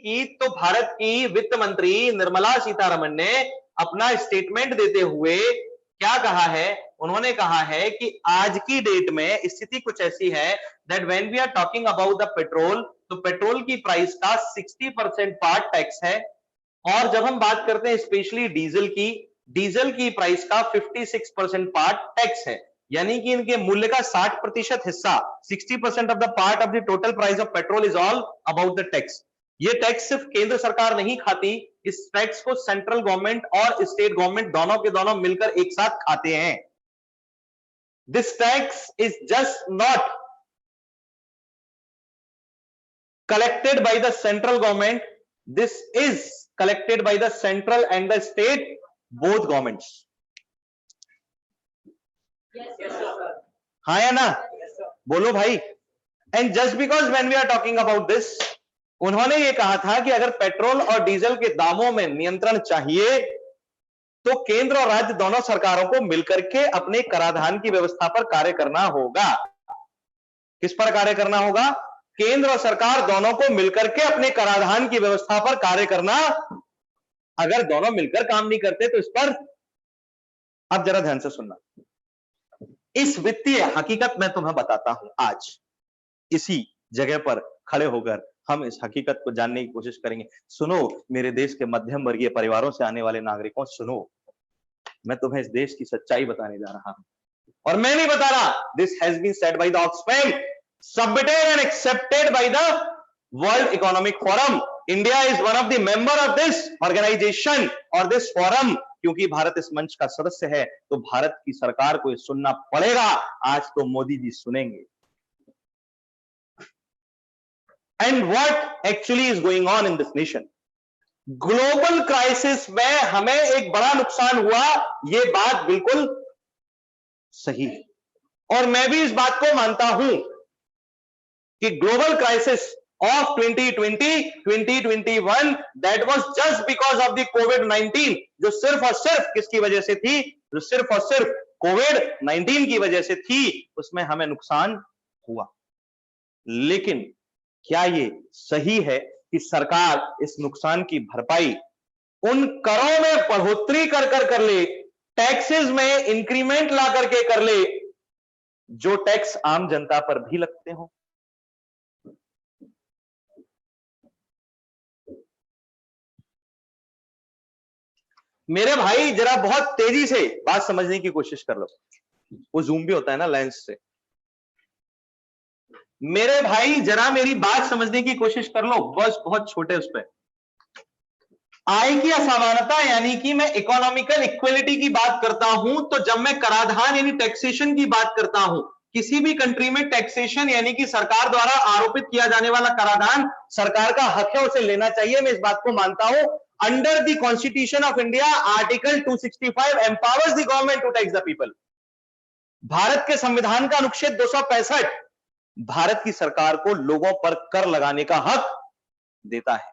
की तो भारत की वित्त मंत्री निर्मला सीतारमण ने अपना स्टेटमेंट देते हुए क्या कहा है? उन्होंने कहा है कि आज की डेट में स्थिति कुछ ऐसी है that when we are talking about the petrol, तो पेट्रोल की प्राइस का 60% पार्ट टैक्स है, और जब हम बात करते हैं स्पेशली डीजल की प्राइस का 56% पार्ट टैक्स है। यानी कि इनके मूल्य का 60% हिस्सा, 60% of the part of the total price of petrol is all about the tax. ये टैक्स सिर्फ केंद्र सरकार नहीं खाती, इस टैक्स को सेंट्रल गवर्नमेंट और स्टेट गवर्नमेंट दोनों के दोनों मिलकर एक साथ खाते हैं। This tax is just not collected by the central government, this is collected by the central and the state, both governments. Yes, sir. हाँ या ना? Yes, sir. बोलो भाई। And just because when we are talking about this, उन्होंने ये कहा था कि अगर पेट्रोल और डीजल के दामों में नियंत्रण चाहिए तो केंद्र और राज्य दोनों सरकारों को मिलकर के अपने कराधान की व्यवस्था पर कार्य करना होगा। किस पर कार्य करना होगा? केंद्र और सरकार दोनों को मिलकर के अपने कराधान की व्यवस्था पर कार्य करना। अगर दोनों मिलकर काम नहीं करते तो इस पर, अब जरा ध्यान से सुनना, इस वित्तीय हकीकत मैं तुम्हें बताता हूं। आज इसी जगह पर खड़े होकर हम इस हकीकत को जानने की कोशिश करेंगे। सुनो मेरे देश के मध्यम वर्गीय परिवारों से आने वाले नागरिकों, सुनो, मैं तुम्हें इस देश की सच्चाई बताने जा रहा हूं, और मैं नहीं बता रहा, this has been said by the Oxfam, submitted and accepted by the World Economic Forum. India is one of the member of this organization or this forum. क्योंकि भारत इस मंच का सदस्य है तो भारत की सरकार को ये सुनना पड़ेगा। आज तो मोदी जी सुनेंगे। And what actually is going on in this nation? Global crisis में हमें एक बड़ा नुकसान हुआ, ये बात बिल्कुल सही है, और मैं भी इस बात को मानता हूं कि global crisis of 2020-2021 that was just because of the COVID, जो सिर्फ और सिर्फ किसकी वजह से थी? जो सिर्फ और सिर्फ कोविड-19 की वजह से थी, उसमें हमें नुकसान हुआ। लेकिन क्या ये सही है कि सरकार इस नुकसान की भरपाई उन करों में बढ़ोतरी कर ले, टैक्सेस में इंक्रीमेंट ला करके कर ले, जो टैक्स आम जनता पर भी लगते हो? मेरे भाई जरा बहुत तेजी से बात समझने की कोशिश कर लो, वो जूम भी होता है ना लेंस से। मेरे भाई जरा मेरी बात समझने की कोशिश कर लो, बस बहुत छोटे उस पर। आय की असमानता यानी कि मैं इकोनॉमिकल इक्वलिटी की बात करता हूं, तो जब मैं कराधान यानी टैक्सेशन की बात करता हूं, किसी भी कंट्री में टैक्सेशन यानी कि सरकार द्वारा आरोपित किया जाने वाला कराधान सरकार का हक है, उसे लेना चाहिए, मैं इस बात को मानता हूं। Under the constitution of India article 265 empowers the government to tax the people. Bharat के संविधान का अनुच्छेद 265 भारत की सरकार को लोगों पर कर लगाने का हक देता है,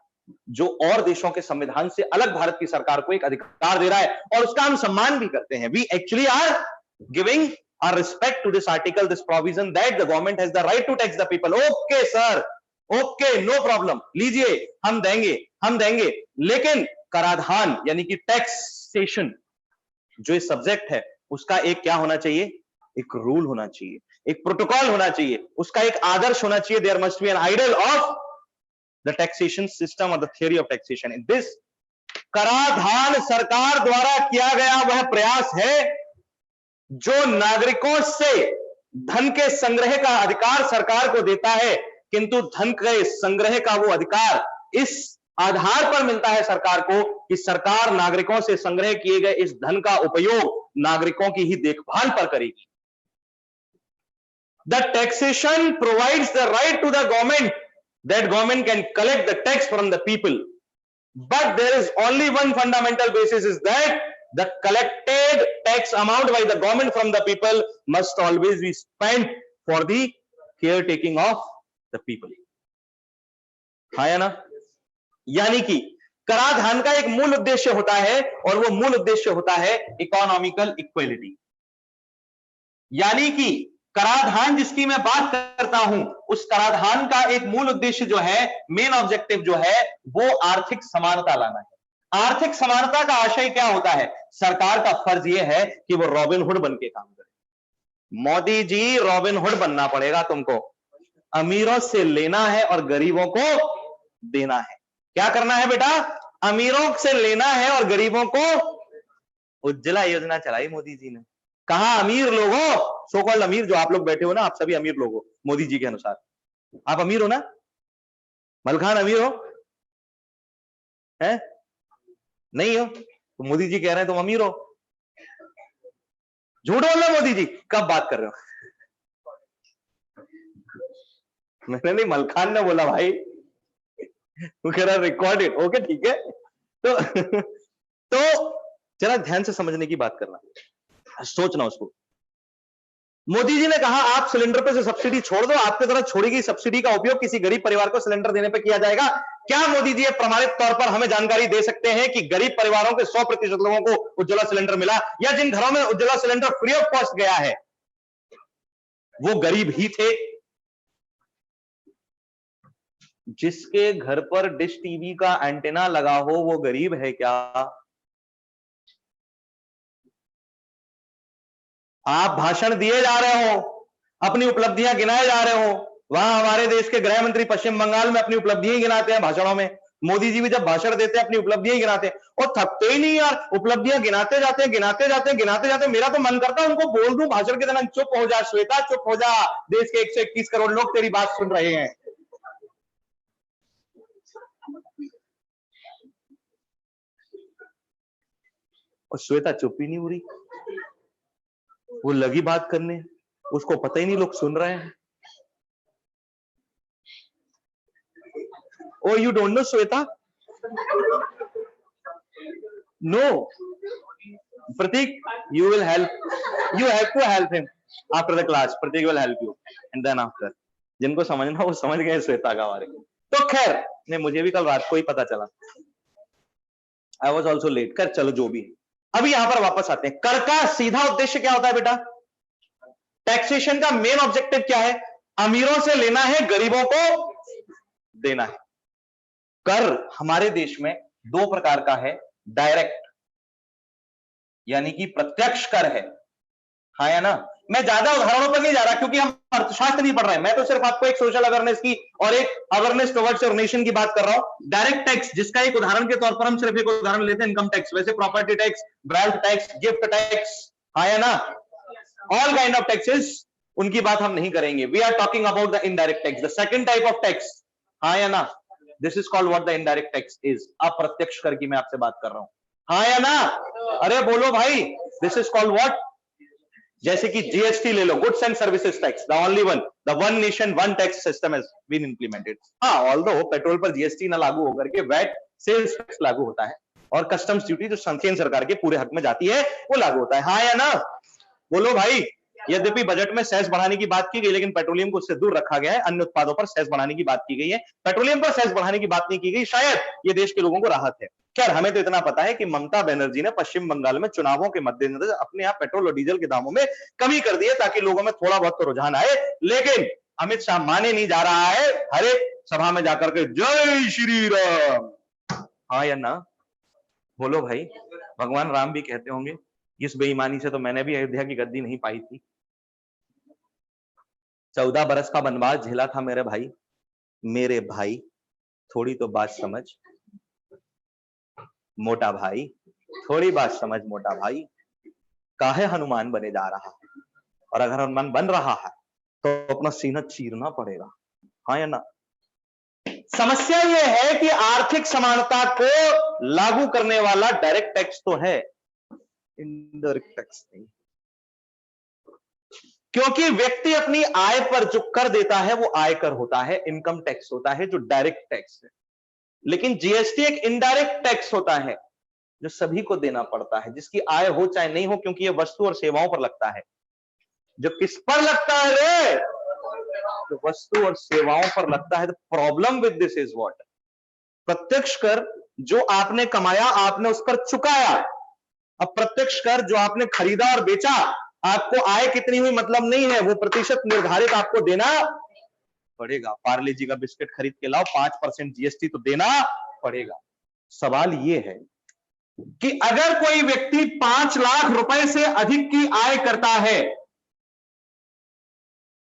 जो और देशों के संविधान से अलग भारत की सरकार को एक अधिकार दे रहा है, और उसका हम सम्मान भी करते हैं। We actually are giving our respect to this article, this provision that the government has the right to tax the people. Okay sir, okay, no problem, लीजिए, हम देंगे। लेकिन कराधान यानी कि टैक्सेशन जो इस सब्जेक्ट है, उसका एक क्या होना चाहिए? एक रूल होना चाहिए, एक प्रोटोकॉल होना चाहिए, उसका एक आदर्श होना चाहिए। There must be an ideal of the taxation system or the theory of taxation. In this, कराधान सरकार द्वारा किया गया वह प्रयास है जो नागरिकों से धन के संग्रह का अधिकार सरकार को देता है, किंतु धन के संग्रह का वो अधिकार इस आधार पर मिलता है सरकार को कि सरकार नागरिकों से संग्रह किए गए इस धन का उपयोग नागरिकों की ही देखभाल पर करेगी। The taxation provides the right to the government that government can collect the tax from the people, but there is only one fundamental basis, is that the collected tax amount by the government from the people must always be spent for the caretaking of the people. हाँ या ना? यानी कि कराधान का एक मूल उद्देश्य होता है, और वो मूल उद्देश्य होता है इकोनॉमिकल इक्वलिटी। यानी कि कराधान जिसकी मैं बात करता हूं, उस कराधान का एक मूल उद्देश्य जो है, मेन ऑब्जेक्टिव जो है, वो आर्थिक समानता लाना है। आर्थिक समानता का आशय क्या होता है? सरकार का फर्ज यह है कि वो रॉबिन हुड बन के काम करे। मोदी जी, रॉबिन हुड बनना पड़ेगा तुमको। अमीरों से लेना है और गरीबों को देना है। क्या करना है बेटा? अमीरों से लेना है और गरीबों को। उज्ज्वला योजना चलाई मोदी जी ने। कहा अमीर लोगों, सो कॉल्ड अमीर जो आप लोग बैठे हो ना, आप सभी अमीर लोग हो मोदी जी के अनुसार। आप अमीर हो ना? मलखान अमीर हो? हैं? नहीं हो? तो मोदी जी कह रहे हैं तुम अमीर हो। झूठ बोल रहे मोदी जी, कब बात कर रहे हो? मैंने नहीं, मलखान ने बोला भाई। वो कह रहा रिकॉर्डेड। ओके ठीक है। तो तो जरा ध्यान से समझने की बात करना, सोचना उसको। मोदी जी ने कहा आप सिलेंडर पे से सब्सिडी छोड़ दो, आपके द्वारा छोड़ी गई सब्सिडी का उपयोग किसी गरीब परिवार को सिलेंडर देने पे किया जाएगा। क्या मोदी जी प्रमाणित तौर पर हमें जानकारी दे सकते हैं कि गरीब परिवारों के 100% लोगों को उज्ज्वला सिलेंडर मिला, या जिन घरों में Ujjwala cylinder free of cost गया है वो गरीब ही थे? जिसके घर पर डिश टीवी का एंटेना लगा हो वो गरीब है क्या? आप भाषण दिए जा रहे हो, अपनी उपलब्धियां गिनाए जा रहे हो। वहां हमारे देश के गृह मंत्री पश्चिम बंगाल में अपनी उपलब्धियां गिनाते हैं भाषणों में। मोदी जी भी जब भाषण देते हैं अपनी उपलब्धियां गिनाते हैं, और थकते ही नहीं यार, उपलब्धियां गिनाते जाते हैं, गिनाते जाते हैं, गिनाते जाते हैं। मेरा तो मन करता है उनको बोल दूं भाषण के दौरान, चुप हो जा श्वेता, चुप हो जा, देश के 121 करोड़ लोग तेरी बात सुन रहे हैं। और श्वेता चुप ही नहीं हो रही, वो लगी बात करने, उसको पता ही नहीं लोग सुन रहे हैं। Oh, you don't know Shweta? No. Pratik, you will help. You have to help him after the class. Pratik will help you. And then after. जिनको समझना वो समझ गए श्वेता का बारे में। तो खैर, नहीं मुझे भी कल रात को ही पता चला। I was also late. कर चलो जो भी है। अभी यहां पर वापस आते हैं। कर का सीधा उद्देश्य क्या होता है बेटा? टैक्सेशन का मेन ऑब्जेक्टिव क्या है? अमीरों से लेना है, गरीबों को देना है। कर हमारे देश में दो प्रकार का है, डायरेक्ट यानी कि प्रत्यक्ष कर है, हाँ या ना? मैं ज्यादा उदाहरणों पर नहीं जा रहा क्योंकि हम अर्थशास्त्र नहीं पढ़ रहे हैं, मैं तो सिर्फ आपको एक सोशल अवेयरनेस की और एक अवेयरनेस टुवर्ड्स योर नेशन की बात कर रहा हूं। डायरेक्ट टैक्स जिसका एक उदाहरण के तौर पर हम सिर्फ एक उदाहरण लेते हैं इनकम टैक्स, वैसे property tax, wealth tax, gift tax, हाँ या ना, ऑल काइंड ऑफ टैक्सेस, उनकी बात हम नहीं करेंगे। We are talking about the indirect tax, the second type of tax, हाँ या ना, this is called what the indirect tax is. अप्रत्यक्ष कर की मैं आपसे बात कर रहा हूं, हाँ या ना? अरे बोलो भाई, दिस इज कॉल्ड व्हाट? जैसे कि जीएसटी ले लो, goods and services tax, the only one, the one nation one tax system has been implemented. हाँ, ऑल्दो पेट्रोल पर जीएसटी ना लागू होकर के वैट सेल्स टैक्स लागू होता है, और कस्टम्स ड्यूटी जो केंद्र सरकार के पूरे हक में जाती है वो लागू होता है, हाँ या ना? बोलो भाई। यद्यपि बजट में सेस बढ़ाने की बात की गई, लेकिन पेट्रोलियम को उससे दूर रखा गया है, अन्य उत्पादों पर सेस बढ़ाने की बात की गई है, पेट्रोलियम पर सेस बढ़ाने की बात नहीं की गई, शायद ये देश के लोगों को राहत है। खैर, हमें तो इतना पता है कि ममता बनर्जी ने पश्चिम बंगाल में चुनावों के मद्देनजर अपने यहाँ पेट्रोल और डीजल के दामों में कमी कर दी है ताकि लोगों में थोड़ा बहुत तो रुझान आए, लेकिन अमित शाह माने नहीं जा रहा है हर एक सभा में जाकर के जय श्री राम, हाँ या ना? बोलो भाई। भगवान राम भी कहते होंगे इस बेईमानी से तो मैंने भी अयोध्या की गद्दी नहीं पाई थी। 14 बरस का वनवास झेला था मेरे भाई, मेरे भाई थोड़ी तो बात समझ मोटा भाई, थोड़ी बात समझ मोटा भाई, काहे हनुमान बने जा रहा है? और अगर हनुमान बन रहा है तो अपना सीना चीरना पड़ेगा, हाँ या ना? समस्या यह है कि आर्थिक समानता को लागू करने वाला डायरेक्ट टैक्स तो है, इनडायरेक्ट टैक्स नहीं, क्योंकि व्यक्ति अपनी आय पर जो कर देता है वो आयकर होता है, इनकम टैक्स होता है जो डायरेक्ट टैक्स है। लेकिन जीएसटी एक इनडायरेक्ट टैक्स होता है जो सभी को देना पड़ता है, जिसकी आय हो चाहे नहीं हो, क्योंकि यह वस्तु और सेवाओं पर लगता है। जो किस पर लगता है रे? जो वस्तु और सेवाओं पर लगता है। The problem with this is what? प्रत्यक्ष कर जो आपने कमाया आपने उस पर चुकाया, अप्रत्यक्ष कर जो आपने खरीदा और बेचा आपको आय कितनी हुई मतलब नहीं है, वो प्रतिशत निर्धारित आपको देना पड़ेगा। पार्ले जी का बिस्किट खरीद के लाओ, 5% जीएसटी तो देना पड़ेगा। सवाल ये है कि अगर कोई व्यक्ति 5 लाख रुपए से अधिक की आय करता है,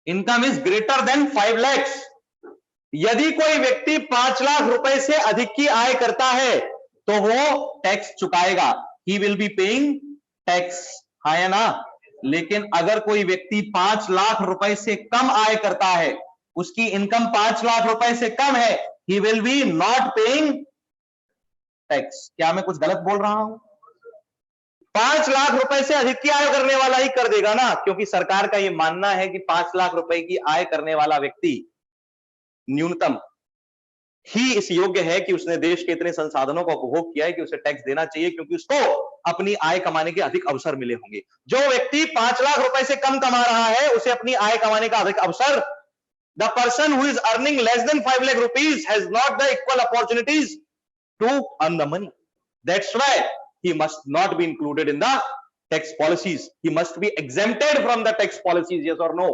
income is greater than 5 lakhs, यदि कोई व्यक्ति 5 लाख रुपए से अधिक की आय करता है तो वो टैक्स चुकाएगा, he will be paying tax, हाँ या ना। लेकिन अगर कोई व्यक्ति 5 लाख रुपए से कम आय करता है, उसकी इनकम 5 लाख रुपए से कम है, ही will B not paying tax. क्या मैं कुछ गलत बोल रहा हूं? 5 लाख रुपए से अधिक की आय करने वाला ही कर देगा ना, क्योंकि सरकार का यह मानना है कि 5 लाख रुपए की आय करने वाला व्यक्ति न्यूनतम ही इस योग्य है कि उसने देश के इतने संसाधनों का उपभोग किया है कि उसे टैक्स देना चाहिए, क्योंकि उसको अपनी आय कमाने के अधिक अवसर मिले होंगे। जो व्यक्ति 5 लाख रुपए से कम कमा रहा है, उसे अपनी आय कमाने का अधिक अवसर, the person who is earning less than 5 lakh rupees has not the equal opportunities to earn the money. That's why he must not be included in the tax policies, he must be exempted from the tax policies, yes or no।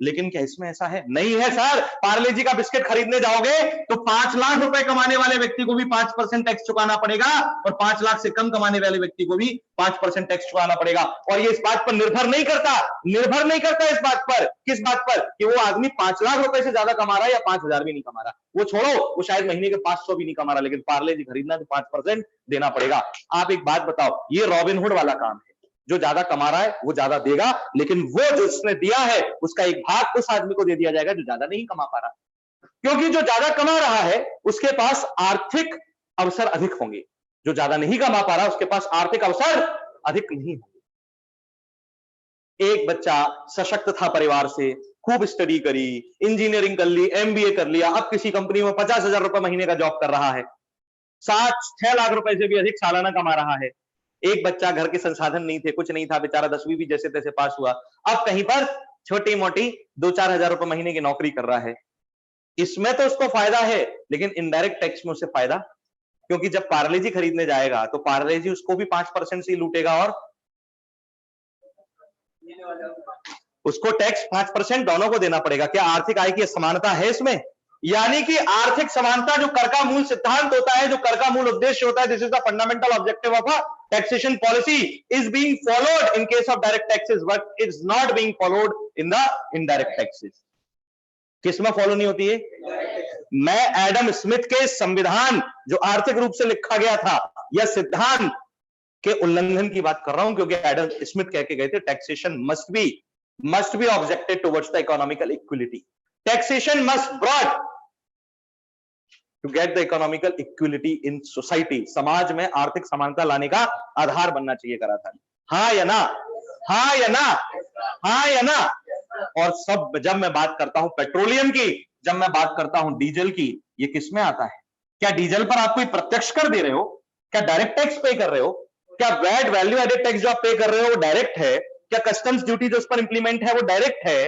लेकिन क्या इसमें ऐसा है? नहीं है sir. Parle जी का biscuit खरीदने जाओगे तो 5 लाख रुपए कमाने वाले व्यक्ति को भी 5% टैक्स चुकाना पड़ेगा, और 5 लाख से कम कमाने वाले व्यक्ति को भी 5% टैक्स चुकाना पड़ेगा। और ये इस बात पर निर्भर नहीं करता इस बात पर, किस बात पर, कि वो आदमी 5 लाख रुपए से ज्यादा कमा रहा है या 5,000 भी नहीं कमा रहा। वो छोड़ो, वो शायद महीने के 500 भी नहीं कमा रहा, लेकिन पार्ले जी खरीदना तो 5% देना पड़ेगा। आप एक बात बताओ, ये रॉबिनहुड वाला काम है। जो ज्यादा कमा रहा है वो ज्यादा देगा, लेकिन वो जो उसने दिया है उसका एक भाग उस आदमी को दे दिया जाएगा जो ज्यादा नहीं कमा पा रहा, क्योंकि जो ज्यादा कमा रहा है उसके पास आर्थिक अवसर अधिक होंगे, जो ज्यादा नहीं कमा पा रहा उसके पास आर्थिक अवसर अधिक नहीं होंगे। एक बच्चा सशक्त था परिवार से, खूब स्टडी करी, इंजीनियरिंग कर ली, एमबीए कर लिया, अब किसी कंपनी में 50,000 रुपए महीने का जॉब कर रहा है, 6 लाख रुपए से भी अधिक सालाना कमा रहा है। एक बच्चा, घर के संसाधन नहीं थे, कुछ नहीं था, बेचारा 10वीं भी जैसे तैसे पास हुआ, अब कहीं पर छोटी मोटी 2-4 हजार रुपए महीने की नौकरी कर रहा है। इसमें तो उसको फायदा है, लेकिन इनडायरेक्ट टैक्स में उसे फायदा, क्योंकि जब पार्ले जी खरीदने जाएगा तो पार्ले जी उसको भी 5% से लूटेगा, और उसको टैक्स 5% दोनों को देना पड़ेगा। क्या आर्थिक आय की समानता है इसमें? यानी कि आर्थिक समानता जो कर का मूल सिद्धांत होता है, जो कर का मूल उद्देश्य होता है, this is the fundamental objective of a taxation policy, is being followed in case of direct taxes, but is not being followed in the indirect taxes. किसमें फॉलो नहीं होती है? मैं एडम स्मिथ के संविधान जो आर्थिक रूप से लिखा गया था, यह सिद्धांत के उल्लंघन की बात कर रहा हूं, क्योंकि एडम स्मिथ कह के गए थे taxation must be objected towards the economical equality. Taxation must brought to get the economical equality in society. समाज में आर्थिक समानता लाने का आधार बनना चाहिए कराधान। हाँ या ना? हाँ या ना? हाँ या ना? और सब, जब मैं बात करता हूं पेट्रोलियम की, जब मैं बात करता हूं डीजल की, ये किसमें आता है? क्या डीजल पर आप कोई प्रत्यक्ष कर दे रहे हो? क्या डायरेक्ट टैक्स पे कर रहे हो? क्या वैट, वैल्यू एडेड टैक्स जो आप पे कर रहे हो वो डायरेक्ट है? क्या कस्टम्स ड्यूटी जो उस पर इंप्लीमेंट है वो डायरेक्ट है?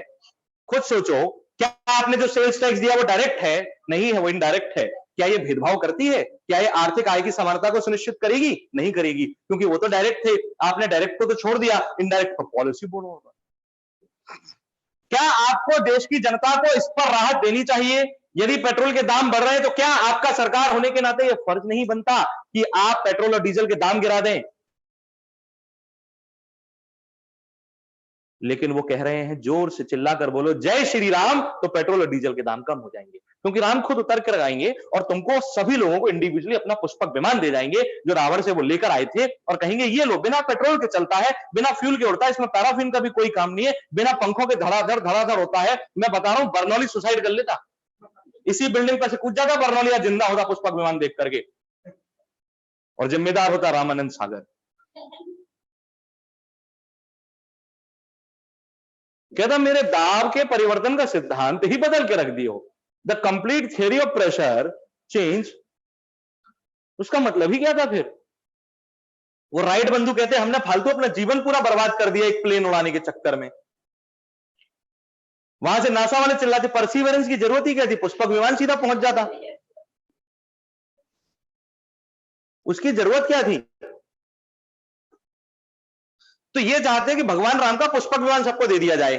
खुद सोचो, क्या आपने जो सेल्स टैक्स दिया वो डायरेक्ट है? नहीं है, वो इनडायरेक्ट है। क्या ये भेदभाव करती है? क्या ये आर्थिक आय की समानता को सुनिश्चित करेगी? नहीं करेगी, क्योंकि वो तो डायरेक्ट थे, आपने डायरेक्ट को तो छोड़ दिया, इनडायरेक्ट पर पॉलिसी बोलो होगा। क्या आपको देश की जनता को इस पर राहत देनी चाहिए? यदि पेट्रोल के दाम बढ़ रहे हैं तो क्या आपका सरकार होने के नाते यह फर्ज नहीं बनता कि आप पेट्रोल और डीजल के दाम गिरा दें? लेकिन वो कह रहे हैं, जोर से चिल्लाकर बोलो जय श्री राम, तो पेट्रोल और डीजल के दाम कम हो जाएंगे, क्योंकि राम खुद उतर कर आएंगे और तुमको सभी लोगों को इंडिविजुअली अपना पुष्पक विमान दे जाएंगे जो रावण से वो लेकर आए थे, और कहेंगे ये लो, बिना पेट्रोल के चलता है, बिना फ्यूल के उड़ता है, इसमें पैराफिन का भी कोई काम नहीं है, बिना पंखों के धड़ाधड़ होता है। मैं बता रहा हूं, बर्नौली सुसाइड कर लेता, इसी बिल्डिंग पर से कूद जाता बर्नौली, जिंदा होता पुष्पक विमान देख करके, और जिम्मेदार होता रामानंद सागर। कहता मेरे दाब के परिवर्तन का सिद्धांत ही बदल के रख दियो, the complete theory of pressure change. उसका मतलब ही क्या था फिर? वो राइट बंधु कहते हमने फालतू अपना जीवन पूरा बर्बाद कर दिया एक प्लेन उड़ाने के चक्कर में। वहां से नासा वाले चिल्लाते परसिवरेंस की जरूरत ही क्या थी, पुष्पक विमान सीधा पहुंच जाता, उसकी जरूरत क्या थी? तो ये चाहते हैं कि भगवान राम का पुष्पक विमान सबको दे दिया जाए।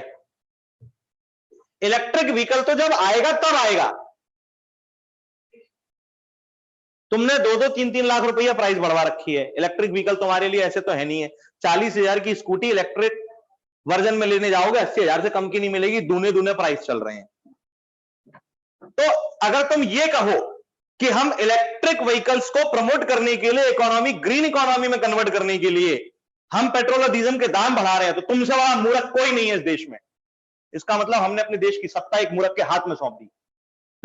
इलेक्ट्रिक व्हीकल तो जब आएगा तब आएगा। तुमने 2-2, 3-3 लाख रुपया प्राइस बढ़वा रखी है। इलेक्ट्रिक व्हीकल तुम्हारे लिए ऐसे तो है नहीं है। 40,000 की स्कूटी इलेक्ट्रिक वर्जन में लेने जाओगे 80,000 से कम की नहीं मिलेगी। दूने दूने प्राइस चल रहे हैं। तो अगर तुम ये कहो कि हम इलेक्ट्रिक व्हीकल्स को प्रमोट करने के लिए, इकोनॉमी ग्रीन इकोनॉमी में कन्वर्ट करने के लिए हम पेट्रोल और डीजल के दाम बढ़ा रहे हैं, तो तुमसे बड़ा मूर्ख कोई नहीं है इस देश में। इसका मतलब हमने अपने देश की सत्ता एक मूर्ख के हाथ में सौंप दी।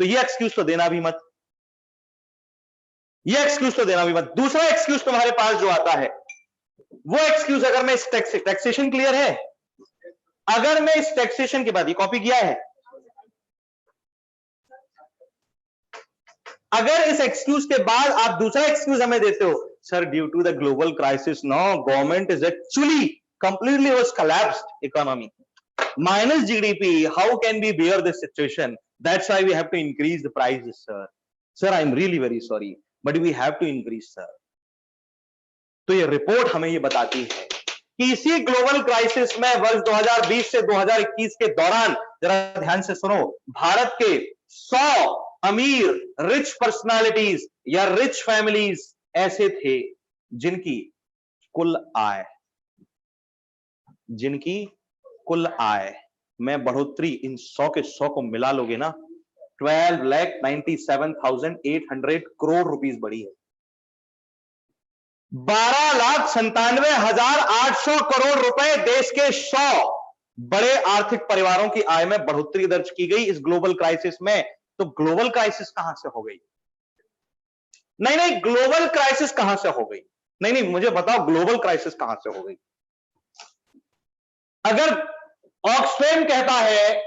तो ये एक्सक्यूज तो देना भी मत, ये एक्सक्यूज तो देना भी मत। दूसरा एक्सक्यूज तुम्हारे पास जो आता है, वो एक्सक्यूज, अगर मैं इस टैक्सेशन क्लियर है, अगर मैं इस टैक्सेशन के बाद, ये कॉपी किया है, अगर इस एक्सक्यूज के बाद आप दूसरा एक्सक्यूज हमें देते हो, sir due to the global crisis no government is actually completely was collapsed economy minus GDP, how can we bear this situation? That's why we have to increase the prices, sir. Sir, I'm really very sorry, but we have to increase, sir. तो ये report हमें ये बताती है कि इसी global crisis में वर्ष 2020 से 2021 के दौरान, जरा ध्यान से सुनो, भारत के 100 अमीर रिच पर्सनालिटीज या रिच फैमिलीज ऐसे थे जिनकी कुल आय में बढ़ोतरी, इन 100 के 100 को मिला लोगे ना, 12,97,800 करोड़ रुपीस बढ़ी है। 12,97,800 करोड़ रुपए देश के 100 बड़े आर्थिक परिवारों की आय में बढ़ोतरी दर्ज की गई इस ग्लोबल क्राइसिस में। तो ग्लोबल क्राइसिस कहां से हो गई? नहीं, ग्लोबल क्राइसिस कहां से हो गई? नहीं, मुझे बताओ ग्लोबल क्राइसिस कहां से हो गई? अगर ऑक्सफैम कहता है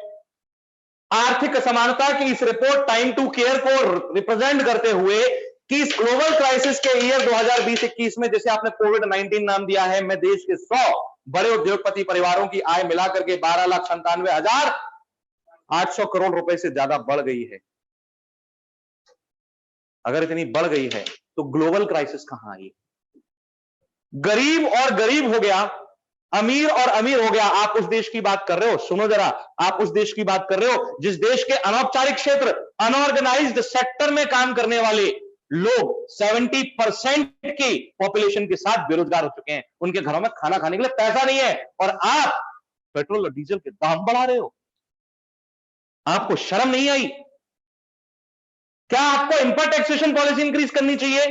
आर्थिक असमानता की इस रिपोर्ट टाइम टू केयर को रिप्रेजेंट करते हुए कि इस ग्लोबल क्राइसिस के ईयर 2020-21 में, जैसे आपने कोविड-19 नाम दिया है, में देश के 100 बड़े उद्योगपति परिवारों की आय मिलाकर के 12,97,800 करोड़ रुपए से ज्यादा बढ़ गई है। अगर इतनी बढ़ गई है तो ग्लोबल क्राइसिस कहां आई? गरीब और गरीब हो गया, अमीर और अमीर हो गया। आप उस देश की बात कर रहे हो, सुनो जरा, आप उस देश की बात कर रहे हो जिस देश के अनौपचारिक क्षेत्र, अनऑर्गेनाइज्ड सेक्टर में काम करने वाले लोग 70% की पॉपुलेशन के साथ बेरोजगार हो चुके हैं। उनके घरों में खाना खाने के लिए पैसा नहीं है, और आप पेट्रोल और डीजल के दाम बढ़ा रहे हो। आपको शर्म नहीं आई? क्या आपको इनपुट टैक्सेशन पॉलिसी इंक्रीज करनी चाहिए,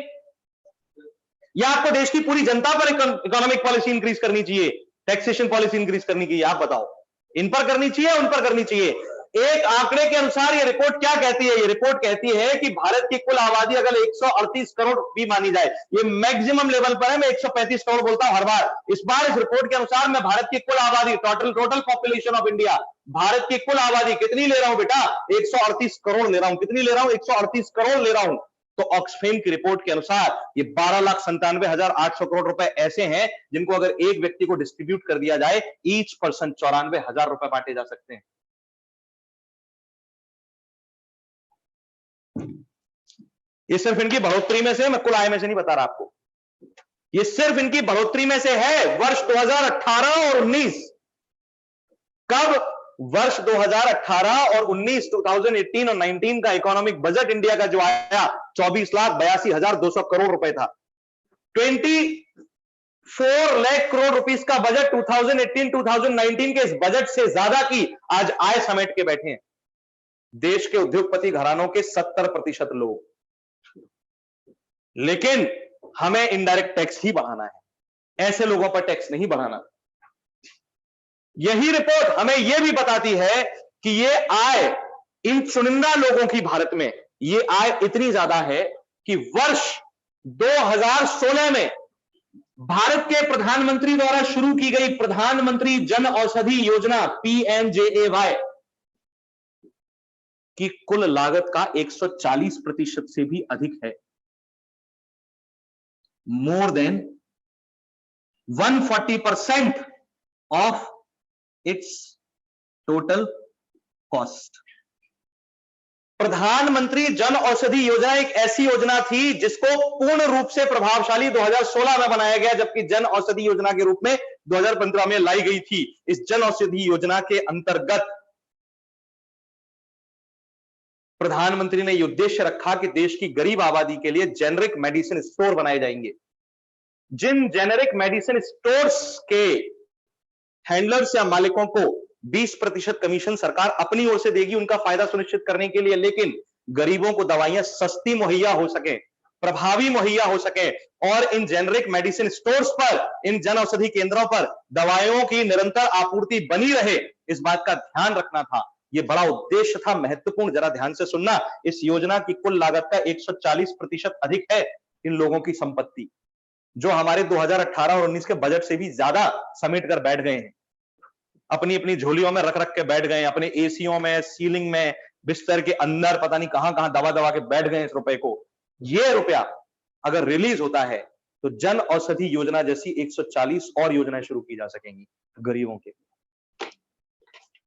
या आपको देश की पूरी जनता पर इकोनॉमिक पॉलिसी इंक्रीज करनी चाहिए, टैक्सेशन पॉलिसी इंक्रीज करनी चाहिए? आप बताओ, इन पर करनी चाहिए, उन पर करनी चाहिए? एक आंकड़े के अनुसार ये रिपोर्ट क्या कहती है? ये रिपोर्ट कहती है कि भारत की कुल आबादी अगर 138 करोड़ भी मानी जाए, ये मैक्सिमम लेवल पर है, मैं 135 करोड़ बोलता हूं हर बार। इस बार इस रिपोर्ट के अनुसार मैं भारत की कुल आबादी, total population of India, Bharat की कुल आबादी कितनी ले रहा हूं बेटा? 138 करोड़ ले रहा हूं। कितनी ले रहा हूं? 138 करोड़ ले रहा हूं। तो ऑक्सफैम की रिपोर्ट के अनुसार ये 12,97,800 करोड़ रुपए ऐसे हैं जिनको अगर एक व्यक्ति को डिस्ट्रीब्यूट कर दिया जाए, ईच पर्सन 94,000 रुपए बांटे जा सकते हैं। ये सिर्फ इनकी बढ़ोतरी में से, मैं कुल आय में से नहीं बता रहा आपको, ये सिर्फ इनकी बढ़ोतरी में से है। वर्ष 2018 और 19, कब? वर्ष 2018 और 19, 2018 और 19 का इकोनॉमिक बजट इंडिया का जो आया 24,82,200 करोड़ रुपए था। 24 लाख करोड़ रुपीस का बजट 2018-2019 के इस बजट से ज्यादा की आज आय समेट के बैठे हैं देश के उद्योगपति घरानों के 70% लोग। लेकिन हमें इनडायरेक्ट टैक्स ही बढ़ाना है, ऐसे लोगों पर टैक्स नहीं बढ़ाना। यही रिपोर्ट हमें यह भी बताती है कि ये आय इन चुनिंदा लोगों की, भारत में ये आय इतनी ज्यादा है कि वर्ष 2016 में भारत के प्रधानमंत्री द्वारा शुरू की गई प्रधानमंत्री जन औषधि योजना PMJAY की कुल लागत का 140% से भी अधिक है। More than 140% of its total cost. प्रधानमंत्री जन औषधि योजना एक ऐसी योजना थी जिसको पूर्ण रूप से प्रभावशाली 2016 में बनाया गया, जबकि जन औषधि योजना के रूप में 2015 में लाई गई थी। इस जन औषधि योजना के अंतर्गत प्रधानमंत्री ने यह उद्देश्य रखा कि देश की गरीब आबादी के लिए जेनेरिक मेडिसिन स्टोर बनाए जाएंगे। जिन जेनेरिक मेडिसिन स्टोर्स के हैंडलर्स या मालिकों को 20% कमीशन सरकार अपनी ओर से देगी उनका फायदा सुनिश्चित करने के लिए, लेकिन गरीबों को दवाइयां सस्ती मुहैया हो सके, प्रभावी मुहैया हो सके और इन जेनेरिक मेडिसिन स्टोर्स पर, इन जन औषधि केंद्रों पर दवाइयों की निरंतर आपूर्ति बनी रहे, इस बात का ध्यान रखना था। यह बड़ा उद्देश्य था, महत्वपूर्ण। जरा ध्यान से सुनना, इस योजना की कुल लागत का 140% अधिक है इन लोगों की संपत्ति, जो हमारे 2018 और 19 के बजट से भी ज्यादा समेट कर बैठ गए हैं, अपनी अपनी झोलियों में रख रख के बैठ गए हैं, अपने एसीओं में, सीलिंग में, बिस्तर के अंदर पता नहीं कहां कहां दबा दबा के बैठ गए इस रुपए को। यह रुपया अगर रिलीज होता है तो जन औषधि योजना जैसी 140 और योजनाएं शुरू की जा सकेंगी गरीबों के।